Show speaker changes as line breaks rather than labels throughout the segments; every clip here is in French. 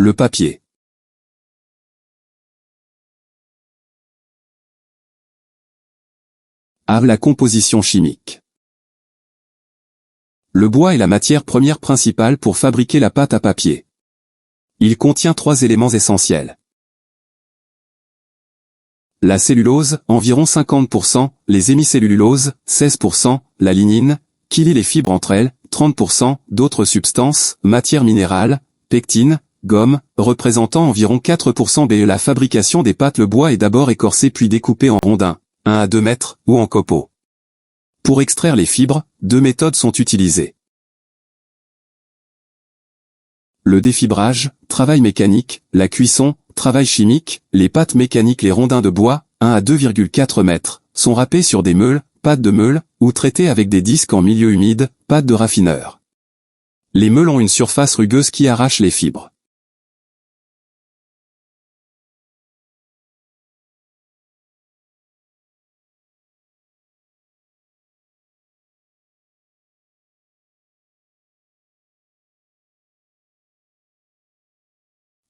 Le papier. A. La composition chimique. Le bois est la matière première principale pour fabriquer la pâte à papier. Il contient 3 éléments essentiels. La cellulose, environ 50%, les hémicelluloses, 16%, la lignine, qui lie les fibres entre elles, 30%, d'autres substances, matières minérales, pectine, gomme, représentant environ 4%. La fabrication des pâtes. Le bois est d'abord écorcé puis découpé en rondins, 1 à 2 mètres, ou en copeaux. Pour extraire les fibres, 2 méthodes sont utilisées. Le défibrage, travail mécanique, la cuisson, travail chimique, les pâtes mécaniques. Les rondins de bois, 1 à 2,4 mètres, sont râpés sur des meules, pâtes de meule, ou traités avec des disques en milieu humide, pâtes de raffineur. Les meules ont une surface rugueuse qui arrache les fibres.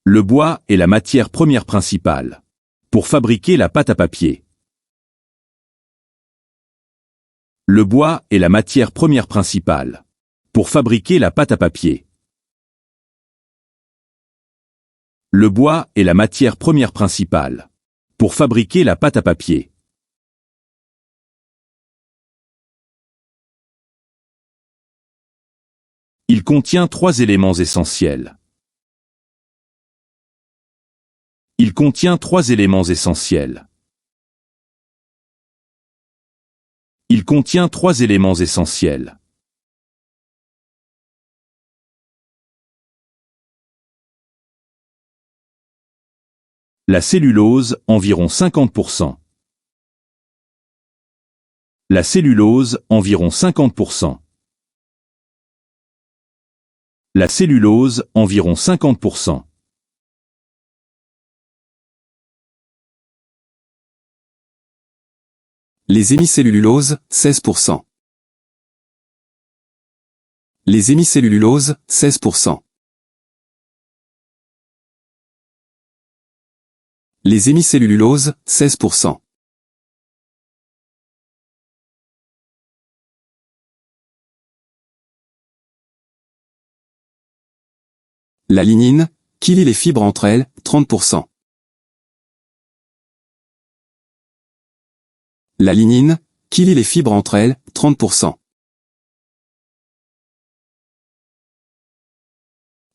Le bois est la matière première principale pour fabriquer la pâte à papier. Le bois est la matière première principale pour fabriquer la pâte à papier. Le bois est la matière première principale pour fabriquer la pâte à papier. Il contient 3 éléments essentiels. Il contient 3 éléments essentiels. Il contient 3 éléments essentiels. La cellulose, environ 50%. La cellulose, environ 50%. La cellulose, environ 50%.
Les hémicelluloses, 16%. Les hémicelluloses, 16%. Les hémicelluloses, 16%. La lignine, qui lie les fibres entre elles, 30%. La lignine, qui lie les fibres entre elles, 30%.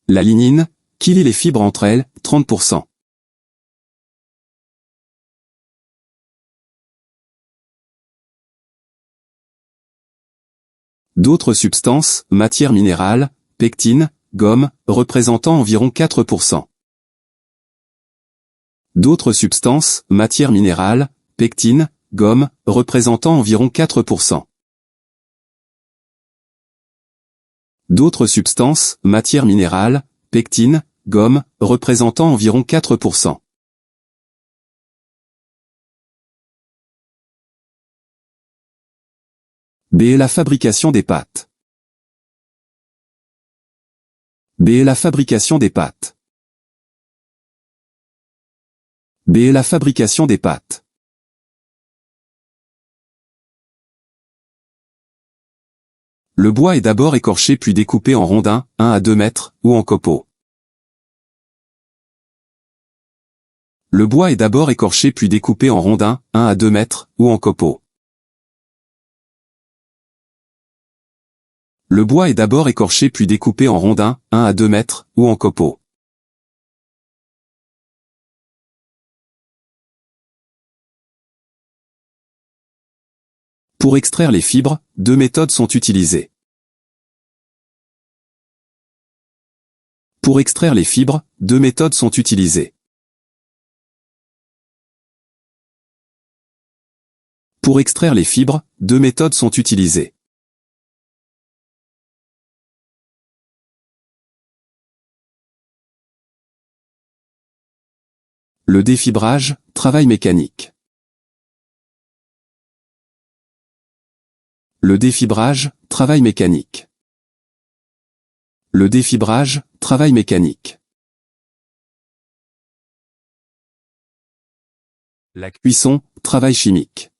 La lignine, qui lie les fibres entre elles, 30%. D'autres substances, matières minérales, pectine, gomme, représentant environ 4%. D'autres substances, matières minérales, pectine, gomme, représentant environ 4%. D'autres substances, matières minérales, pectine, gomme, représentant environ 4%. B. La fabrication des pâtes. B. La fabrication des pâtes. B. La fabrication des pâtes. Le bois est d'abord écorché puis découpé en rondins, 1 à 2 mètres, ou en copeaux. Le bois est d'abord écorché puis découpé en rondins, 1 à 2 mètres, ou en copeaux. Le bois est d'abord écorché puis découpé en rondins, 1 à 2 mètres, ou en copeaux. Pour extraire les fibres, 2 méthodes sont utilisées. Pour extraire les fibres, 2 méthodes sont utilisées. Pour extraire les fibres, 2 méthodes sont utilisées. Le défibrage, travail mécanique. Le défibrage, travail mécanique. Le défibrage, travail mécanique. La cuisson, travail chimique.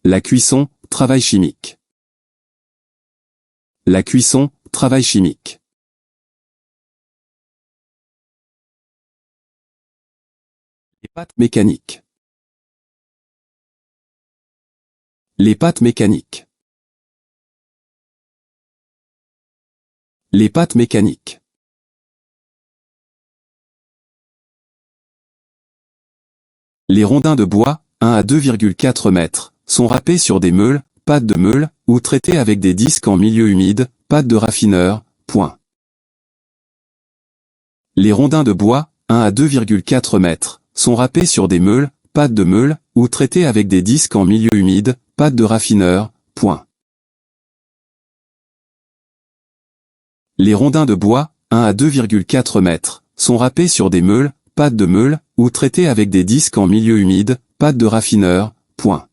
La cuisson, travail chimique. La cuisson, travail chimique. Les pâtes mécaniques. Les pâtes mécaniques. Les pâtes mécaniques. Les rondins de bois, 1 à 2,4 mètres, sont râpés sur des meules, pâtes de meule, ou traités avec des disques en milieu humide, pâtes de raffineur, point. Les rondins de bois, 1 à 2,4 mètres, sont râpés sur des meules, pâtes de meule, ou traités avec des disques en milieu humide, pâtes de raffineur, point. Les rondins de bois, 1 à 2,4 mètres, sont râpés sur des meules, pâtes de meule, ou traités avec des disques en milieu humide, pâtes de raffineur, point.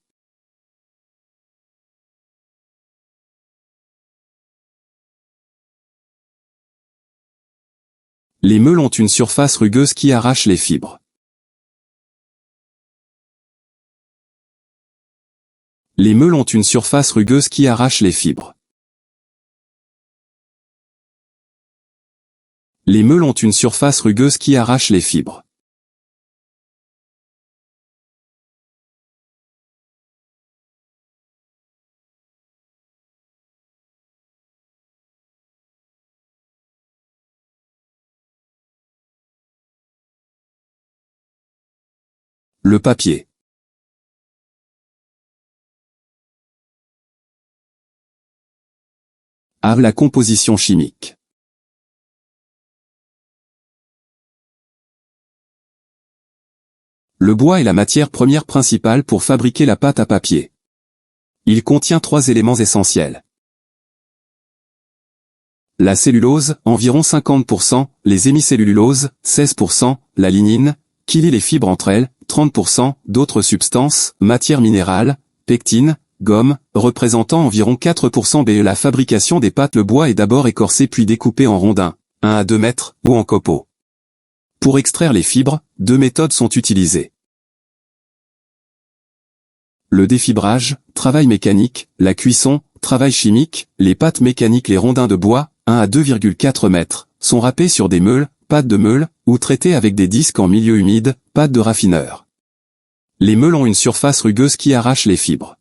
Les meules ont une surface rugueuse qui arrache les fibres. Les meules ont une surface rugueuse qui arrache les fibres. Les meules ont une surface rugueuse qui arrache les fibres. Le papier. La composition chimique. Le bois est la matière première principale pour fabriquer la pâte à papier. Il contient 3 éléments essentiels. La cellulose, environ 50%, les hémicelluloses, 16%, la lignine, qui lie les fibres entre elles, 30%, d'autres substances, matières minérales, pectine, gomme, représentant environ 4% La fabrication des pâtes. Le bois est d'abord écorcé puis découpé en rondins, 1 à 2 mètres, ou en copeaux. Pour extraire les fibres, 2 méthodes sont utilisées. Le défibrage, travail mécanique, la cuisson, travail chimique, les pâtes mécaniques. Les rondins de bois, 1 à 2,4 mètres, sont râpés sur des meules, pâtes de meule, ou traités avec des disques en milieu humide, pâtes de raffineur. Les meules ont une surface rugueuse qui arrache les fibres.